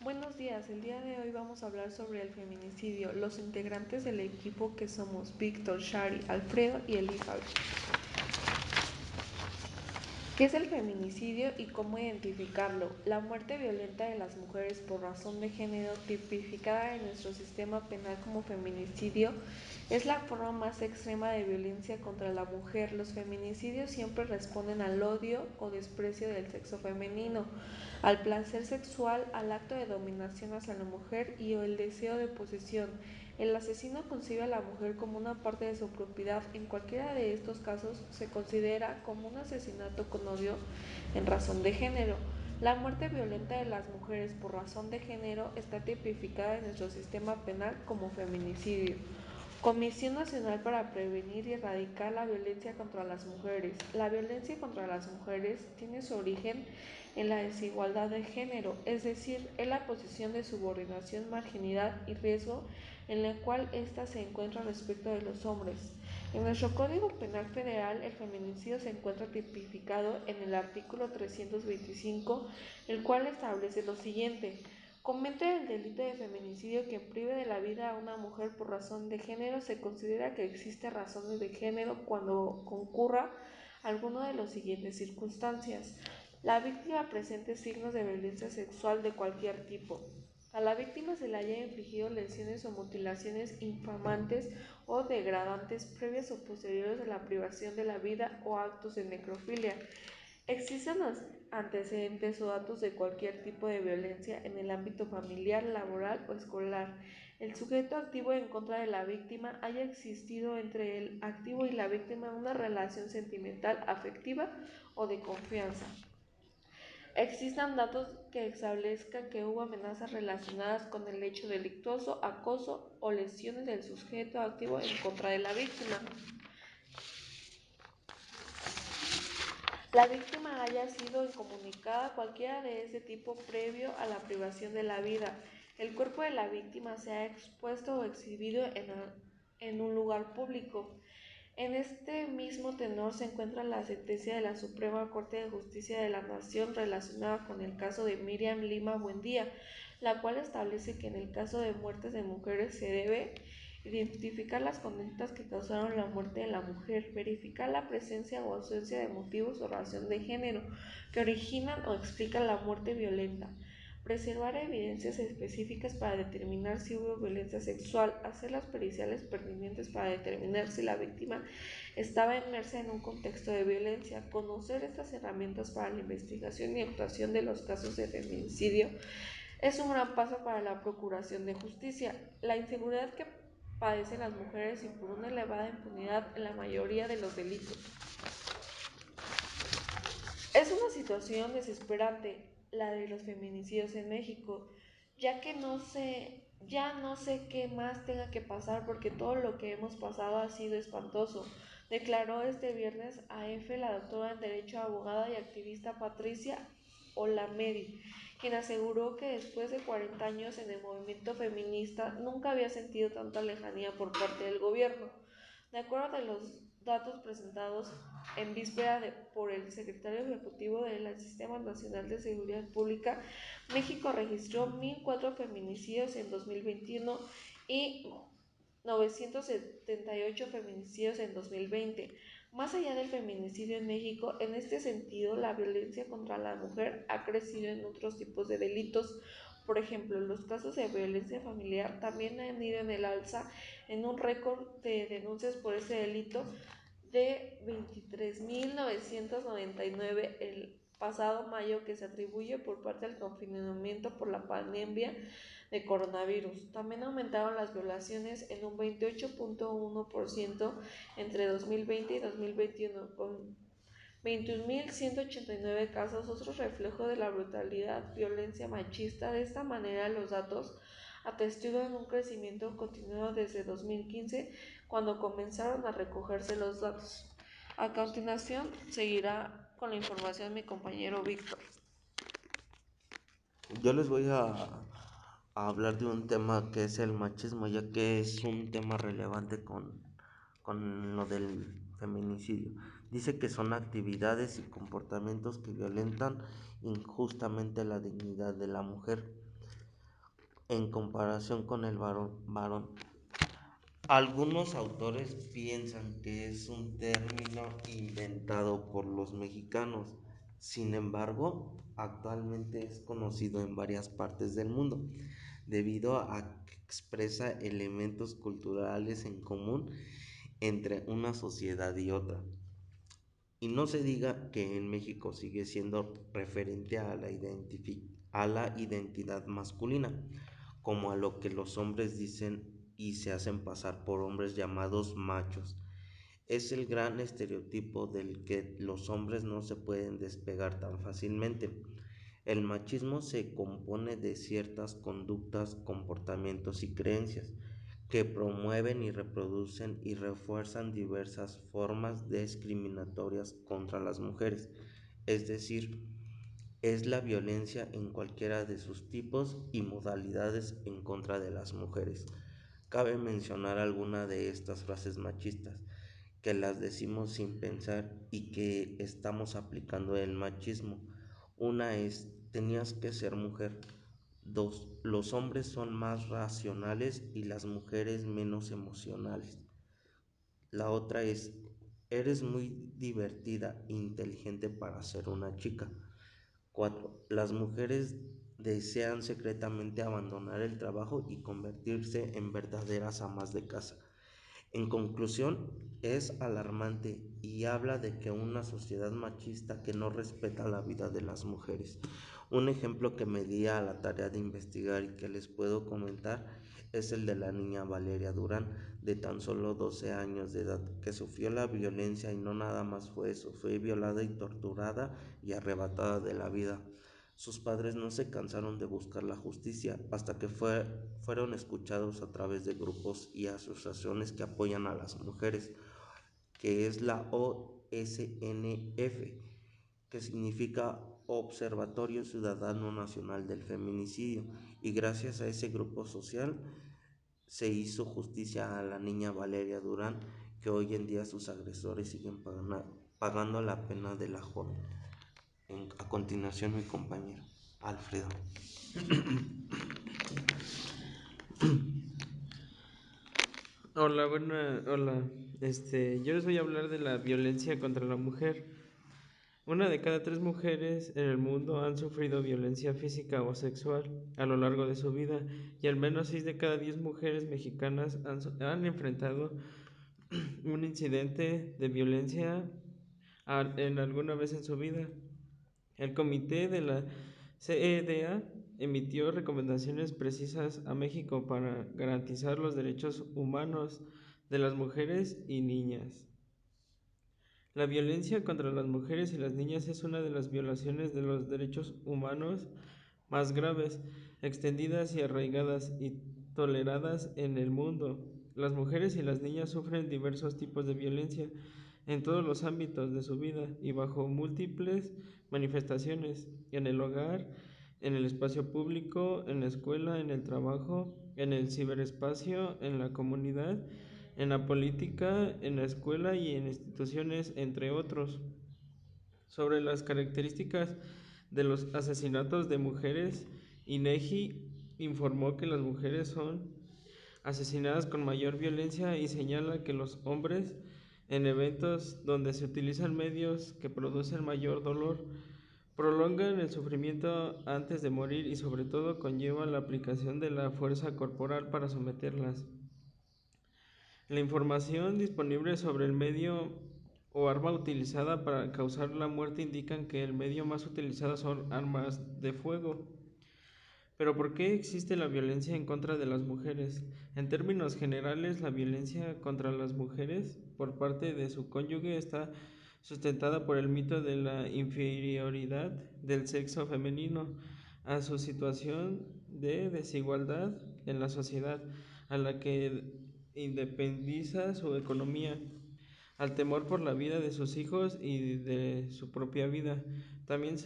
Buenos días, el día de hoy vamos a hablar sobre el feminicidio. Los integrantes del equipo que somos Víctor, Shari, Alfredo y Elizabeth. ¿Qué es el feminicidio y cómo identificarlo? La muerte violenta de las mujeres por razón de género, tipificada en nuestro sistema penal como feminicidio, es la forma más extrema de violencia contra la mujer. Los feminicidios siempre responden al odio o desprecio del sexo femenino, al placer sexual, al acto de dominación hacia la mujer y o el deseo de posesión. El asesino concibe a la mujer como una parte de su propiedad. En cualquiera de estos casos se considera como un asesinato con odio en razón de género. La muerte violenta de las mujeres por razón de género está tipificada en nuestro sistema penal como feminicidio. Comisión Nacional para Prevenir y Erradicar la Violencia contra las Mujeres. La violencia contra las mujeres tiene su origen en la desigualdad de género, es decir, en la posición de subordinación, marginalidad y riesgo en la cual ésta se encuentra respecto de los hombres. En nuestro Código Penal Federal, el feminicidio se encuentra tipificado en el artículo 325, el cual establece lo siguiente: comete el delito de feminicidio quien prive de la vida a una mujer por razón de género. Se considera que existe razones de género cuando concurra alguno de las siguientes circunstancias. La víctima presente signos de violencia sexual de cualquier tipo. A la víctima se le haya infligido lesiones o mutilaciones infamantes o degradantes previas o posteriores a la privación de la vida o actos de necrofilia. Existen antecedentes o datos de cualquier tipo de violencia en el ámbito familiar, laboral o escolar. El sujeto activo en contra de la víctima haya existido entre el activo y la víctima una relación sentimental, afectiva o de confianza. Existan datos que establezcan que hubo amenazas relacionadas con el hecho delictuoso, acoso o lesiones del sujeto activo en contra de la víctima. La víctima haya sido incomunicada cualquiera de ese tipo previo a la privación de la vida. El cuerpo de la víctima se ha expuesto o exhibido en un lugar público. En este mismo tenor se encuentra la sentencia de la Suprema Corte de Justicia de la Nación relacionada con el caso de Miriam Lima Buendía, la cual establece que en el caso de muertes de mujeres se debe identificar las conductas que causaron la muerte de la mujer, verificar la presencia o ausencia de motivos o razón de género que originan o explican la muerte violenta, preservar evidencias específicas para determinar si hubo violencia sexual, hacer las periciales pertinentes para determinar si la víctima estaba inmersa en un contexto de violencia, conocer estas herramientas para la investigación y actuación de los casos de feminicidio es un gran paso para la procuración de justicia. La inseguridad que padecen las mujeres y por una elevada impunidad en la mayoría de los delitos. Es una situación desesperante la de los feminicidios en México, ya no sé qué más tenga que pasar porque todo lo que hemos pasado ha sido espantoso, declaró este viernes a EFE la doctora en Derecho, abogada y activista Patricia Olamedi, quien aseguró que después de 40 años en el movimiento feminista nunca había sentido tanta lejanía por parte del gobierno. De acuerdo a los datos presentados en víspera por el secretario ejecutivo del Sistema Nacional de Seguridad Pública, México registró 1.004 feminicidios en 2021 y 978 feminicidios en 2020. Más allá del feminicidio en México, en este sentido, la violencia contra la mujer ha crecido en otros tipos de delitos. Por ejemplo, los casos de violencia familiar también han ido en el alza, en un récord de denuncias por ese delito de 23.999 el pasado mayo, que se atribuye por parte del confinamiento por la pandemia de coronavirus. También aumentaron las violaciones en un 28.1% entre 2020 y 2021, con 21.189 casos, otro reflejo de la brutalidad, violencia machista. De esta manera, los datos atestiguan un crecimiento continuado desde 2015, cuando comenzaron a recogerse los datos. A continuación, seguirá con la información mi compañero Víctor. Yo les voy a hablar de un tema que es el machismo, ya que es un tema relevante con lo del feminicidio. Dice que son actividades y comportamientos que violentan injustamente la dignidad de la mujer. en comparación con el varón. Algunos autores piensan que es un término inventado por los mexicanos. Sin embargo, actualmente es conocido en varias partes del mundo, debido a que expresa elementos culturales en común entre una sociedad y otra. Y no se diga que en México sigue siendo referente a a la identidad masculina, como a lo que los hombres dicen y se hacen pasar por hombres llamados machos. Es el gran estereotipo del que los hombres no se pueden despegar tan fácilmente. El machismo se compone de ciertas conductas, comportamientos y creencias que promueven y reproducen y refuerzan diversas formas discriminatorias contra las mujeres, es decir, es la violencia en cualquiera de sus tipos y modalidades en contra de las mujeres. Cabe mencionar alguna de estas frases machistas, que las decimos sin pensar y que estamos aplicando el machismo. Una es, tenías que ser mujer. Dos, los hombres son más racionales y las mujeres menos emocionales. La otra es, eres muy divertida e inteligente para ser una chica. 4. Las mujeres desean secretamente abandonar el trabajo y convertirse en verdaderas amas de casa. En conclusión, es alarmante y habla de que una sociedad machista que no respeta la vida de las mujeres. Un ejemplo que me di a la tarea de investigar y que les puedo comentar es el de la niña Valeria Durán, de tan solo 12 años de edad, que sufrió la violencia y no nada más fue eso, fue violada y torturada y arrebatada de la vida. Sus padres no se cansaron de buscar la justicia hasta que fueron escuchados a través de grupos y asociaciones que apoyan a las mujeres, que es la OSNF, que significa Observatorio Ciudadano Nacional del Feminicidio, y gracias a ese grupo social se hizo justicia a la niña Valeria Durán, que hoy en día sus agresores siguen pagando la pena de la joven. A continuación, mi compañero Alfredo. Hola. Yo les voy a hablar de la violencia contra la mujer. Una de cada tres mujeres en el mundo han sufrido violencia física o sexual a lo largo de su vida y al menos 6 de cada 10 mujeres mexicanas han enfrentado un incidente de violencia en alguna vez en su vida. El comité de la CEDA emitió recomendaciones precisas a México para garantizar los derechos humanos de las mujeres y niñas. La violencia contra las mujeres y las niñas es una de las violaciones de los derechos humanos más graves, extendidas y arraigadas y toleradas en el mundo. Las mujeres y las niñas sufren diversos tipos de violencia en todos los ámbitos de su vida y bajo múltiples manifestaciones, en el hogar, en el espacio público, en la escuela, en el trabajo, en el ciberespacio, en la comunidad, en la política, en la escuela y en instituciones, entre otros. Sobre las características de los asesinatos de mujeres, INEGI informó que las mujeres son asesinadas con mayor violencia y señala que los hombres, en eventos donde se utilizan medios que producen mayor dolor, prolongan el sufrimiento antes de morir y sobre todo conllevan la aplicación de la fuerza corporal para someterlas. La información disponible sobre el medio o arma utilizada para causar la muerte indican que el medio más utilizado son armas de fuego. Pero ¿por qué existe la violencia en contra de las mujeres? En términos generales, la violencia contra las mujeres por parte de su cónyuge está sustentada por el mito de la inferioridad del sexo femenino a su situación de desigualdad en la sociedad, a la que independiza su economía, al temor por la vida de sus hijos y de su propia vida. También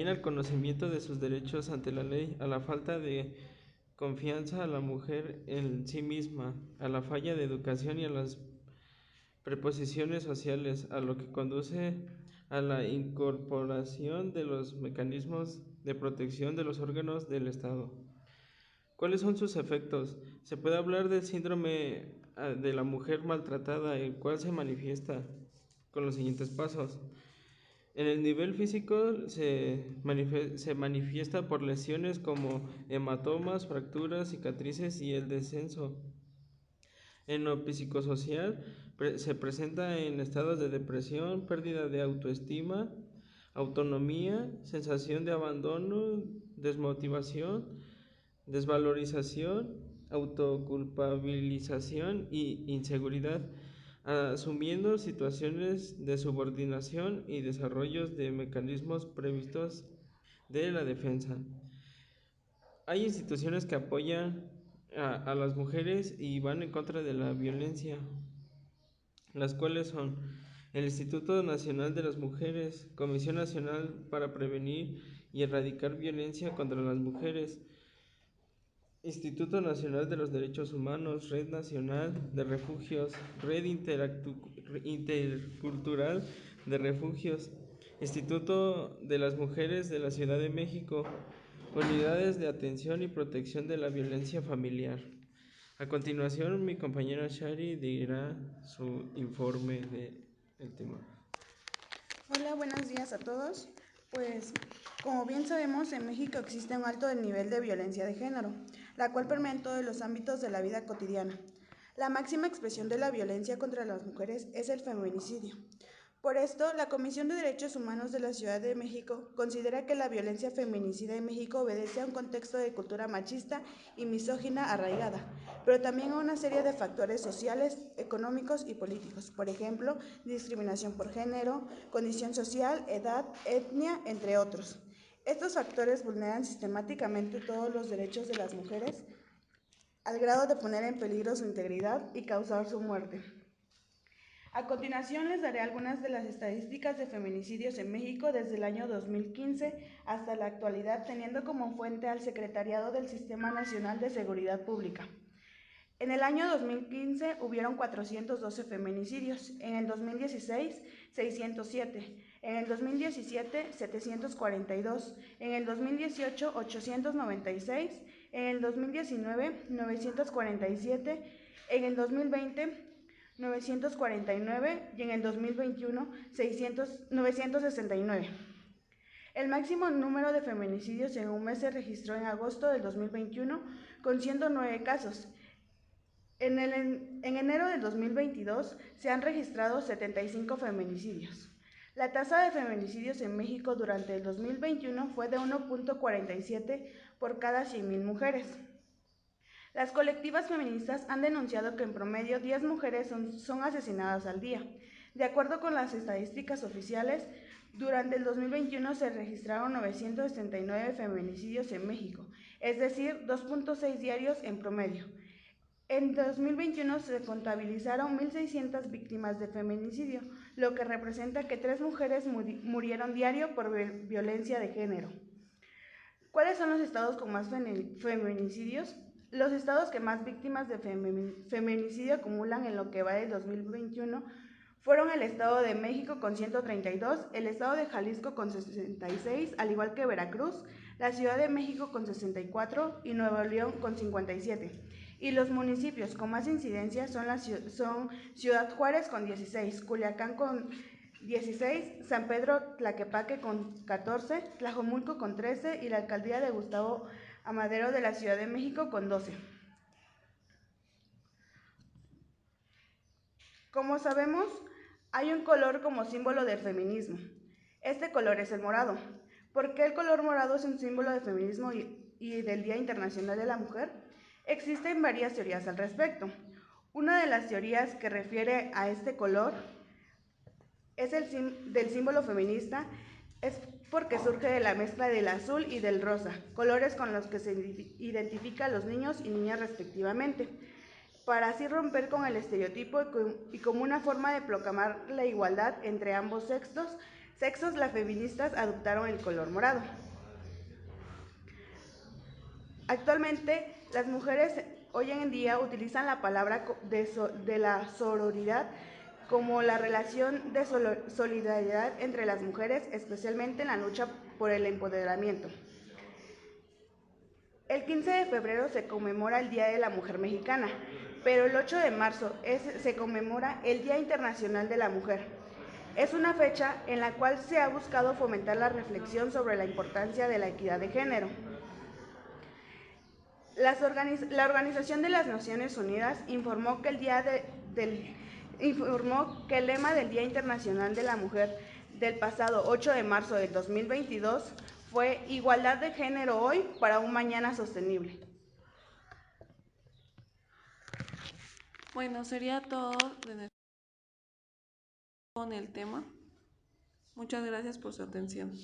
al conocimiento de sus derechos ante la ley, a la falta de confianza a la mujer en sí misma, a la falla de educación y a las preposiciones sociales, a lo que conduce a la incorporación de los mecanismos de protección de los órganos del Estado. ¿Cuáles son sus efectos? Se puede hablar del síndrome de la mujer maltratada, el cual se manifiesta con los siguientes pasos. En el nivel físico se manifiesta por lesiones como hematomas, fracturas, cicatrices y el descenso. En lo psicosocial se presenta en estados de depresión, pérdida de autoestima, autonomía, sensación de abandono, desmotivación, desvalorización, autoculpabilización y inseguridad, asumiendo situaciones de subordinación y desarrollos de mecanismos previstos de la defensa. Hay instituciones que apoyan a las mujeres y van en contra de la violencia, las cuales son el Instituto Nacional de las Mujeres, Comisión Nacional para Prevenir y Erradicar Violencia contra las Mujeres, Instituto Nacional de los Derechos Humanos, Red Nacional de Refugios, Red Intercultural de Refugios, Instituto de las Mujeres de la Ciudad de México, Unidades de Atención y Protección de la Violencia Familiar. A continuación, mi compañera Shari dirá su informe del tema. Hola, buenos días a todos. Pues, como bien sabemos, en México existe un alto nivel de violencia de género, la cual permea en todos los ámbitos de la vida cotidiana. La máxima expresión de la violencia contra las mujeres es el feminicidio. Por esto, la Comisión de Derechos Humanos de la Ciudad de México considera que la violencia feminicida en México obedece a un contexto de cultura machista y misógina arraigada, pero también a una serie de factores sociales, económicos y políticos, por ejemplo, discriminación por género, condición social, edad, etnia, entre otros. Estos factores vulneran sistemáticamente todos los derechos de las mujeres al grado de poner en peligro su integridad y causar su muerte. A continuación les daré algunas de las estadísticas de feminicidios en México desde el año 2015 hasta la actualidad, teniendo como fuente al Secretariado del Sistema Nacional de Seguridad Pública. En el año 2015 hubieron 412 feminicidios, en el 2016 607, en el 2017 742, en el 2018 896, en el 2019 947, en el 2020 949 y en el 2021 969. El máximo número de feminicidios en un mes se registró en agosto del 2021 con 109 casos. En enero del 2022 se han registrado 75 feminicidios. La tasa de feminicidios en México durante el 2021 fue de 1.47 por cada 100,000 mujeres. Las colectivas feministas han denunciado que en promedio 10 mujeres son asesinadas al día. De acuerdo con las estadísticas oficiales, durante el 2021 se registraron 969 feminicidios en México, es decir, 2.6 diarios en promedio. En 2021 se contabilizaron 1.600 víctimas de feminicidio, lo que representa que 3 mujeres murieron diario por violencia de género. ¿Cuáles son los estados con más feminicidios? Los estados que más víctimas de feminicidio acumulan en lo que va del 2021 fueron el Estado de México con 132, el Estado de Jalisco con 66, al igual que Veracruz, la Ciudad de México con 64 y Nuevo León con 57. Y los municipios con más incidencia son Ciudad Juárez con 16, Culiacán con 16, San Pedro Tlaquepaque con 14, Tlajomulco con 13 y la alcaldía de Gustavo Amadero de la Ciudad de México con 12. Como sabemos, hay un color como símbolo del feminismo. Este color es el morado. ¿Por qué el color morado es un símbolo del feminismo y del Día Internacional de la Mujer? Existen varias teorías al respecto. Una de las teorías que refiere a este color es del símbolo feminista, es porque surge de la mezcla del azul y del rosa, colores con los que se identifica a los niños y niñas respectivamente, para así romper con el estereotipo y como una forma de proclamar la igualdad entre ambos sexos, las feministas adoptaron el color morado. Actualmente, las mujeres hoy en día utilizan la palabra de la sororidad como la relación de solidaridad entre las mujeres, especialmente en la lucha por el empoderamiento. El 15 de febrero se conmemora el Día de la Mujer Mexicana, pero el 8 de marzo se conmemora el Día Internacional de la Mujer. Es una fecha en la cual se ha buscado fomentar la reflexión sobre la importancia de la equidad de género. La Organización de las Naciones Unidas informó que el lema del Día Internacional de la Mujer del pasado 8 de marzo del 2022 fue Igualdad de género hoy para un mañana sostenible. Bueno, sería todo con el tema. Muchas gracias por su atención.